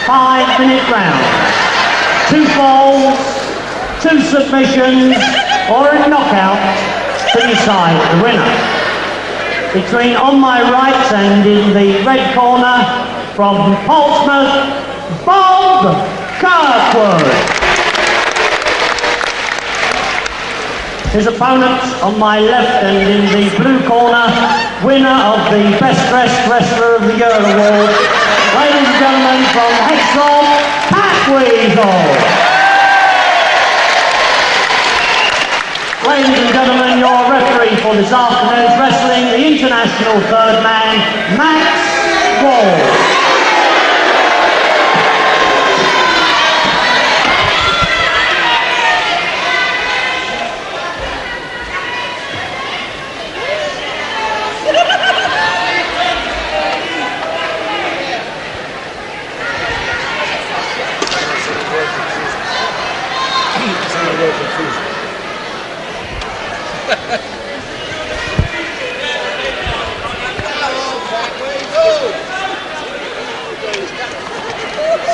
5-minute round. 2 falls, 2 submissions, or a knockout to decide the winner. Between on my right and in the red corner from Portsmouth, Bob Kirkwood. His opponent on my left and in the blue corner, winner of the Best Dressed Wrestler of the Year award, ladies and gentlemen, from Hexham, CATWEAZLE. Ladies and gentlemen, your referee for this afternoon's wrestling, the international third man, Max Wall.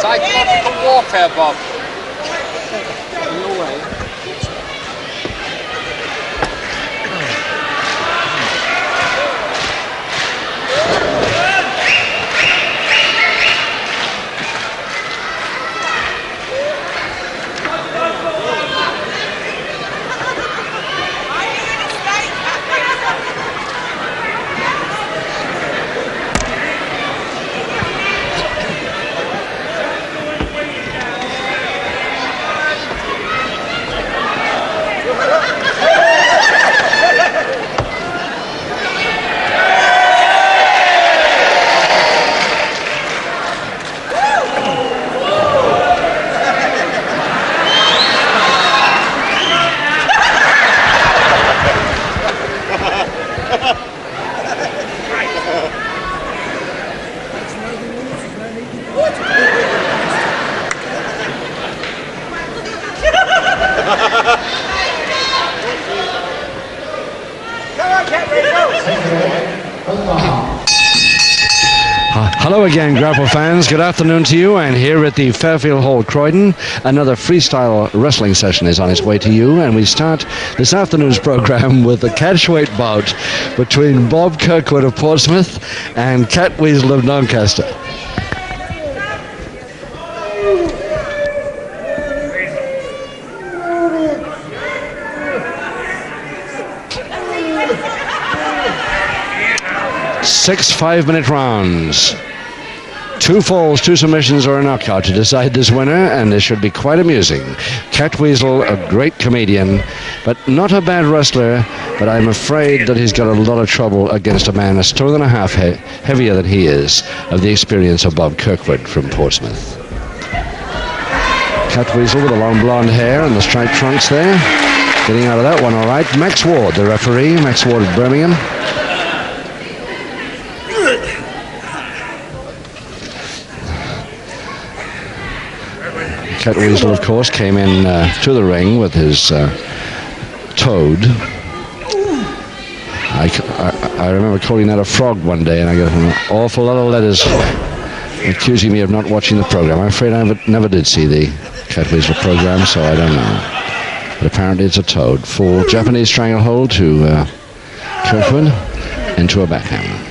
Psychological warfare, Bob. No way. Hello again, Grapple fans. Good afternoon to you. And here at the Fairfield Hall, Croydon, another freestyle wrestling session is on its way to you. And we start this afternoon's program with the catchweight bout between Bob Kirkwood of Portsmouth and CATWEAZLE of Doncaster. Six 5-minute rounds. 2 falls, 2 submissions, or a knockout to decide this winner, and this should be quite amusing. CATWEAZLE, a great comedian, but not a bad wrestler, but I'm afraid that he's got a lot of trouble against a man a stone and a half heavier than he is, of the experience of Bob Kirkwood from Portsmouth. CATWEAZLE with the long blonde hair and the striped trunks there. Getting out of that one all right. Max Ward, the referee, Max Ward of Birmingham. CATWEAZLE, of course, came in to the ring with his toad. I remember calling that a frog one day, and I got an awful lot of letters accusing me of not watching the program. I'm afraid I never did see the CATWEAZLE program, so I don't know. But apparently it's a toad. Full Japanese stranglehold to Kirkwood into a backhand.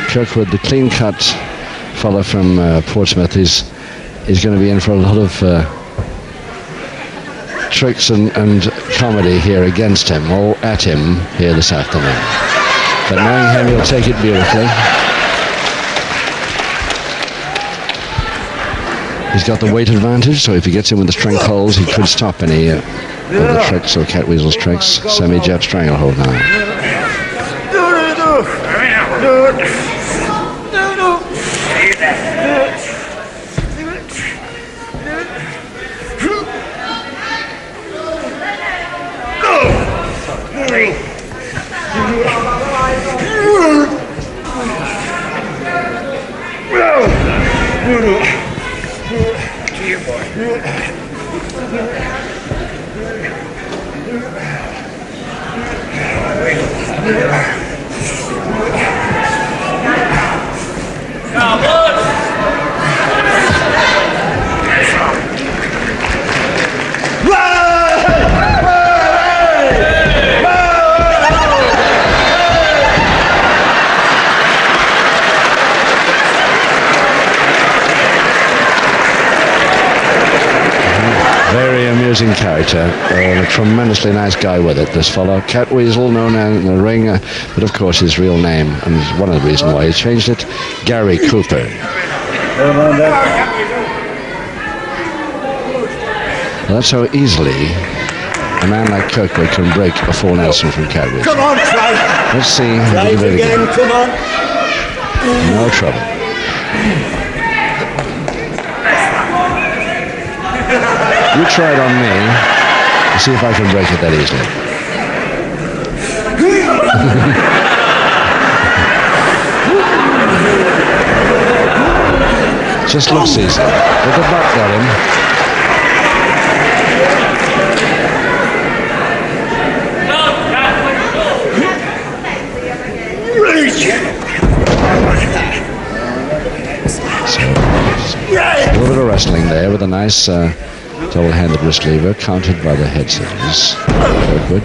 Kirkwood, the clean-cut fella from Portsmouth, is going to be in for a lot of tricks and comedy here against him, or at him here this afternoon. But knowing him, he'll take it beautifully. He's got the weight advantage, so if he gets in with the strength holds, he could stop any of the tricks or CATWEAZLE's tricks. Semi-jet stranglehold now. amusing character, and a tremendously nice guy with it, this fellow. CATWEAZLE, known in the ring, but of course his real name, and one of the reasons why he changed it, Gary Cooper. Well, that's how easily a man like Kirkwood can break a full Nelson from CATWEAZLE. Come on, try. Let's see. Try it again, come on. No trouble. You try it on me and see if I can break it that easily. Just looks easy. But the butt got him. So, a little bit of wrestling there with a nice double-handed wrist lever, countered by the head scissors. Kirkwood.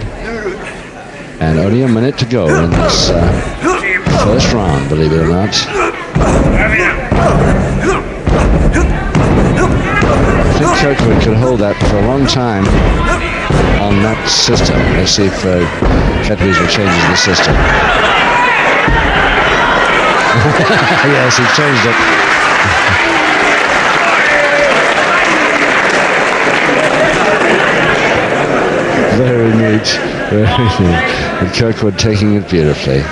And only a minute to go in this first round, believe it or not. I think Kirkwood could hold that for a long time on that system. Let's see if CATWEAZLE changes the system. Yes, he changed it. Very neat, very neat. And Kirkwood taking it beautifully.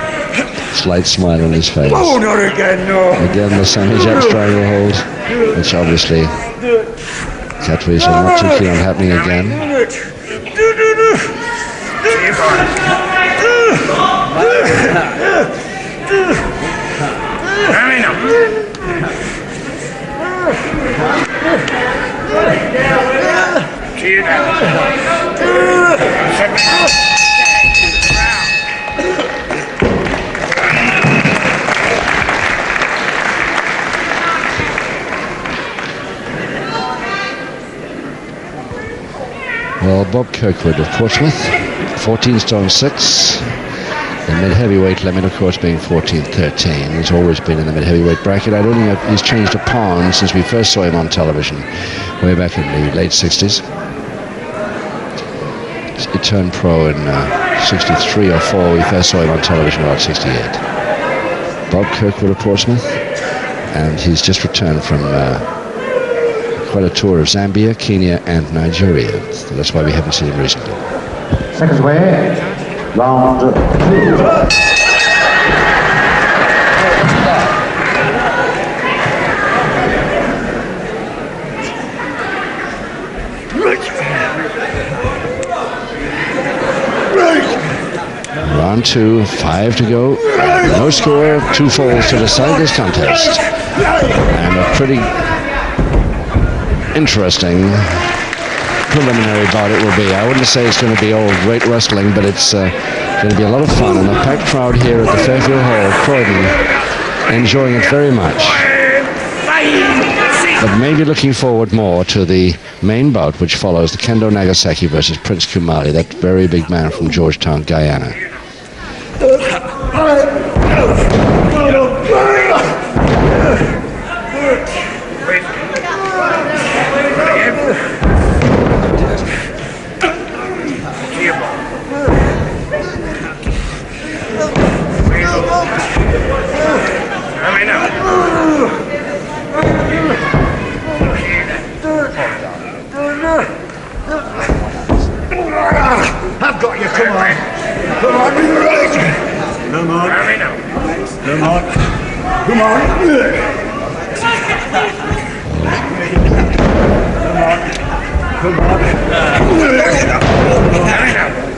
Slight smile on his face. Oh, not again, no. Again, the semi-jab triangle hold, which obviously CATWEAZLE not too keen on happening again. Well, Bob Kirkwood of Portsmouth, 14 stone 6. The mid-heavyweight limit, of course, being 14-13. He's always been in the mid-heavyweight bracket. I don't think he's changed a pound since we first saw him on television way back in the late 60s. He turned pro in 63 or 4. We first saw him on television about 68. Bob Kirkwood of Portsmouth, and he's just returned from quite a tour of Zambia, Kenya, and Nigeria. So that's why we haven't seen him recently. Seconds away, round 2. Round 2, 5 to go. No score, 2 falls to decide this contest. And a pretty interesting preliminary bout it will be. I wouldn't say it's going to be all great wrestling, but it's going to be a lot of fun. And the packed crowd here at the Fairfield Hall, Croydon, enjoying it very much. But maybe looking forward more to the main bout, which follows the Kendo Nagasaki versus Prince Kumali, that very big man from Georgetown, Guyana. I've got you, come on. Come on, come on. Come on. Come on. Come on.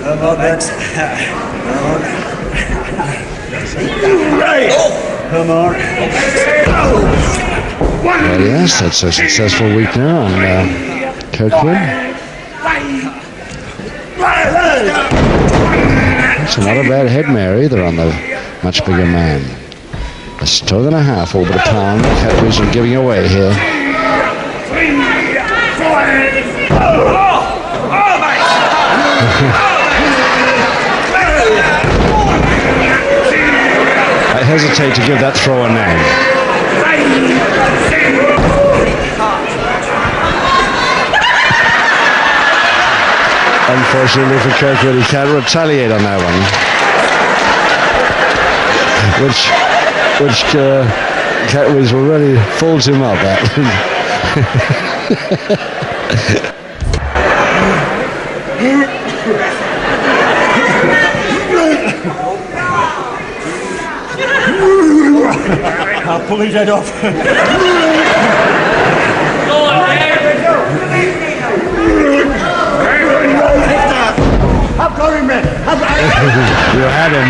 Come on, that's... Come on. Well, yes, that's a successful week now on Kirkwood. It's not a bad head mare either on the much bigger man. A stone and a half over the pound. CATWEAZLE giving away here. I hesitate to give that throw a name. Unfortunately for Kirkwood, he can't retaliate on that one. Which CATWEAZLE really folds him up at. I'll pull his head off. I've got him, man. You had him.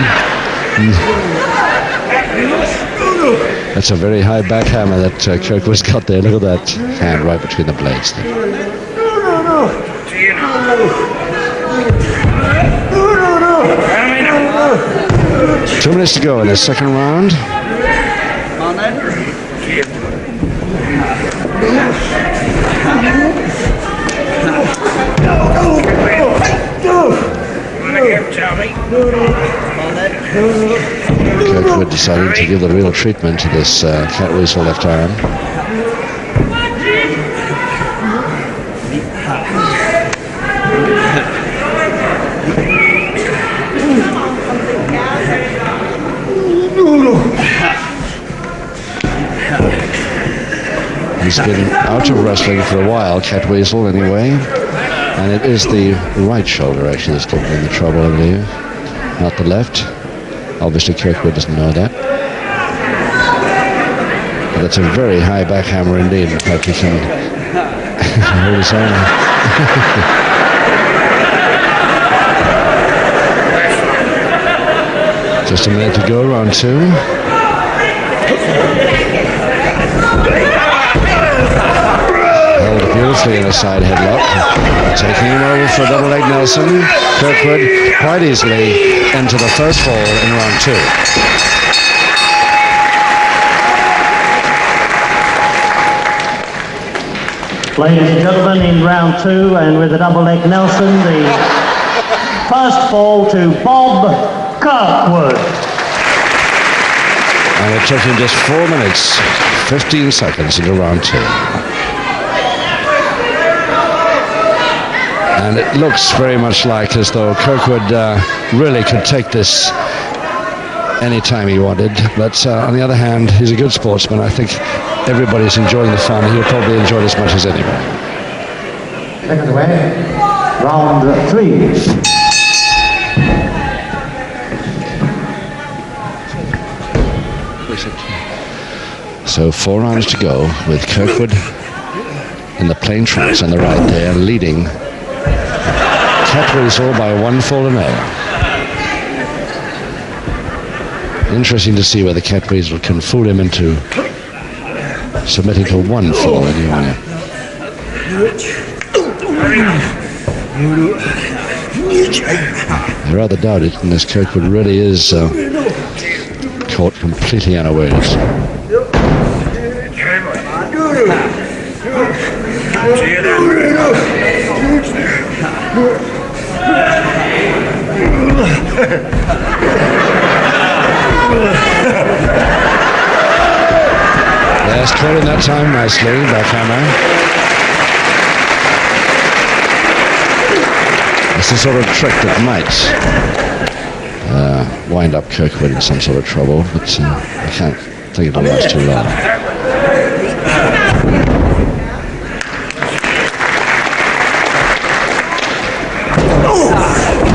That's a very high backhammer that Kirkwood's got there. Look at that hand right between the blades there. 2 minutes to go in the second round. Kirkwood decided to give the real treatment to this CATWEAZLE left arm. He's been out of wrestling for a while, CATWEAZLE anyway, and it is the right shoulder actually that's giving him the trouble, I believe, not the left. Obviously Kirkwood doesn't know that. But it's a very high backhammer indeed. In fact, he can hold his own. Just a minute to go, round two. Held beautifully in a side headlock. Taking him over for a double leg Nelson. Kirkwood quite easily into the first fall in round two. Ladies and gentlemen, in round two, and with a double leg Nelson, the first fall to Bob Kirkwood. And it took him just 4 minutes, 15 seconds into round two. And it looks very much like as though Kirkwood really could take this anytime he wanted. But on the other hand, he's a good sportsman. I think everybody's enjoying the fun. He'll probably enjoy it as much as anyone. Second away, round three. So 4 rounds to go with Kirkwood in the plain trunks on the right there, leading CATWEAZLE by 1 fall to 0. Interesting to see whether CATWEAZLE can fool him into submitting to 1 fall anyway. I rather doubt it, unless Kirkwood really is caught completely unawares. Yes, caught in that time nicely, backhammer. It's the sort of trick that might wind up Kirkwood in some sort of trouble, but I can't think it'll last too long.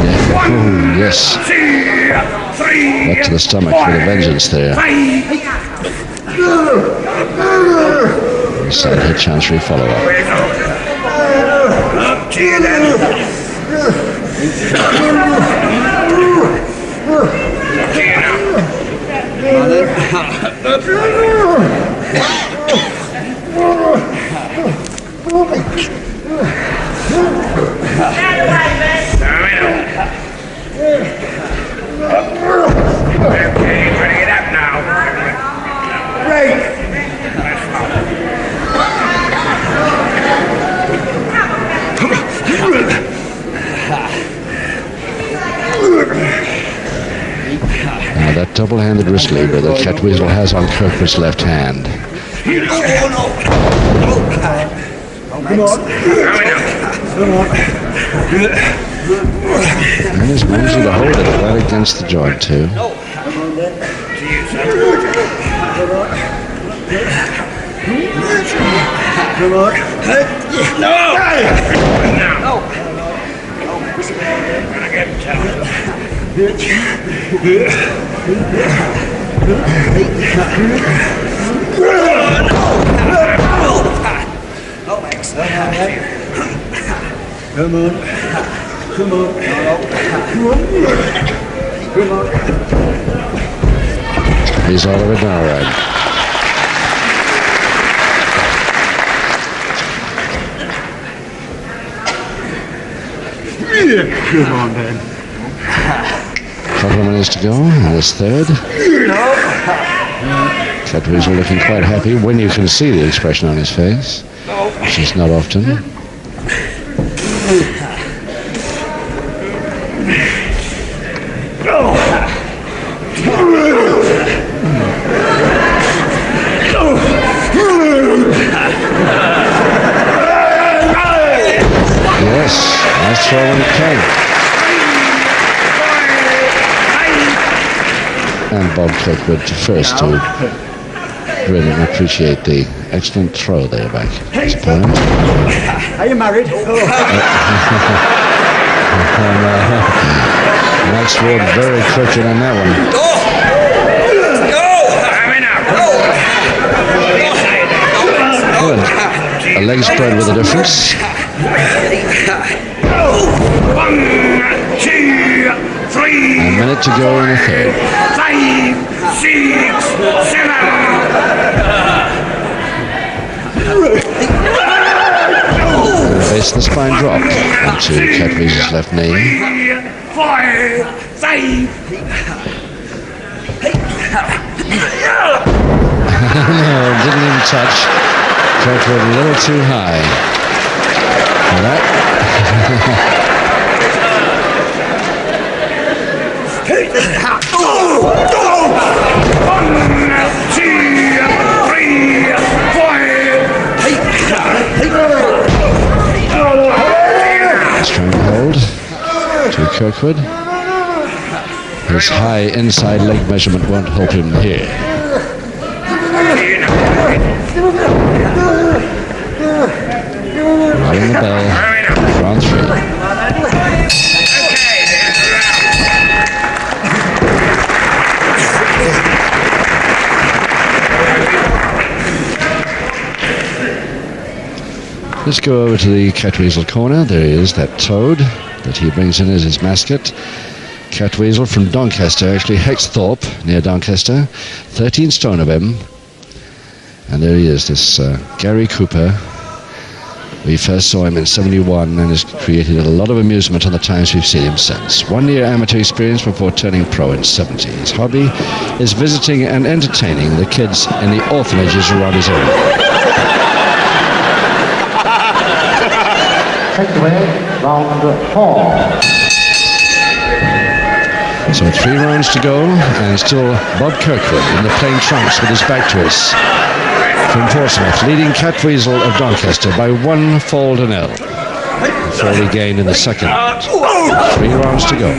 Yeah. Oh, yes. Right to the stomach with a vengeance there. Side hit chance for follow-up. Now that double-handed wrist lever that CATWEAZLE has on Kirkwood's left hand. And he's managing to hold it right against the joint too. Come on then. To you, son. Come on. No! No! I'm gonna get Oh, excellent. Come on. Come on. Come on. He's all of it now, right? Come on, then. Couple of minutes to go in this third. CATWEAZLE looking quite happy when you can see the expression on his face, which is not often. Yes, nice throw when it came. And Bob Kirkwood first to really appreciate the excellent throw there by his opponent. Are you married? Max Ward very crooked on that one. Good. A leg spread with a difference. 1, 2, 3. A minute to go in the third. 5, 6, 7. And the base of the spine drop onto CATWEAZLE's left knee. 4, 5. No, didn't even touch. Kirkwood a little too high. For that. 1, 2, 3, 4. Stronghold to Kirkwood. His high inside leg measurement won't help him here. Riding the bell, round 3. Let's go over to the CATWEAZLE corner. There he is, that toad that he brings in as his mascot. CATWEAZLE from Doncaster, actually Hexthorpe, near Doncaster. 13 stone of him. And there he is, this Gary Cooper. We first saw him in '71 and has created a lot of amusement on the times we've seen him since. 1 year amateur experience before turning pro in '70. His hobby is visiting and entertaining the kids in the orphanages around his area. Take away, round 4. So 3 rounds to go, and still Bob Kirkwood in the plain trunks with his back to us. From Portsmouth, leading CATWEAZLE of Doncaster by 1 fall to 0. Before he gained in the second. 3 rounds to go.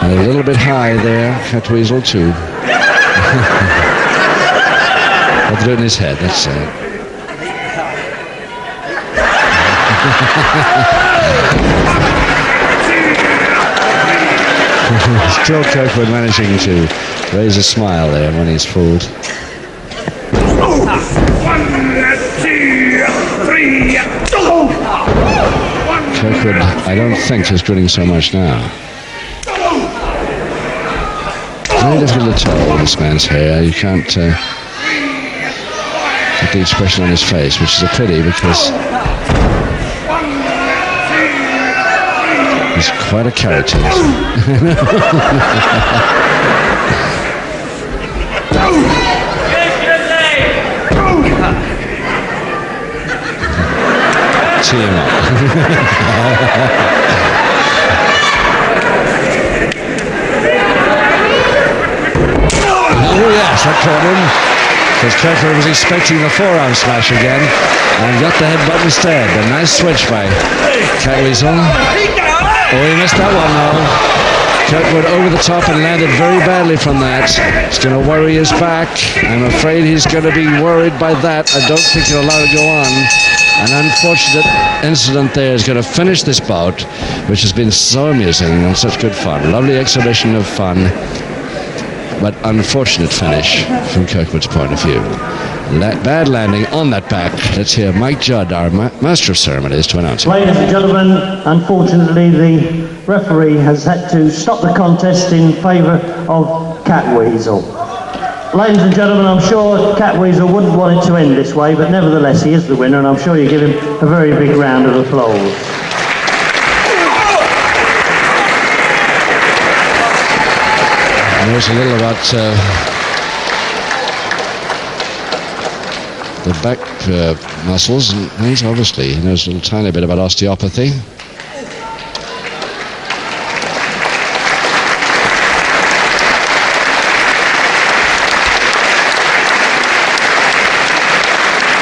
And a little bit high there, CATWEAZLE too. I'll do it in his head, let's say. Still Kirkwood managing to raise a smile there when he's fooled. 1, 2, 3. Kirkwood, I don't think, is grinning so much now. Very difficult to tell with this man's hair. You can't get the expression on his face, which is a pity because he's quite a character. Tee him up. Oh yes, that caught him. because Kirkwood was expecting the forearm smash again and got the headbutt instead. A nice switch by CATWEAZLE. Oh, he missed that one though. Kirkwood over the top and landed very badly from that. It's going to worry his back. I'm afraid he's going to be worried by that. I don't think he'll allow it to go on. An unfortunate incident there is going to finish this bout, which has been so amusing and such good fun. Lovely exhibition of fun, but unfortunate finish from Kirkwood's point of view. Bad landing on that back. Let's hear Mike Judd, our master of ceremonies, to announce it. Ladies and gentlemen, unfortunately the referee has had to stop the contest in favour of CATWEAZLE. Ladies and gentlemen, I'm sure CATWEAZLE wouldn't want it to end this way, but nevertheless he is the winner, and I'm sure you give him a very big round of applause. Knows a little about the back muscles, and he's obviously, he knows a little tiny bit about osteopathy.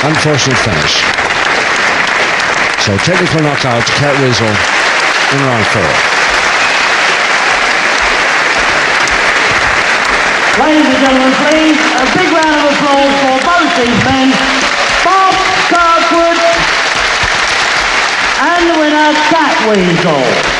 Unfortunate finish. So technical knockout to CATWEAZLE in round 4. Ladies and gentlemen, please, a big round of applause for both these men, Bob Kirkwood and the winner, CATWEAZLE.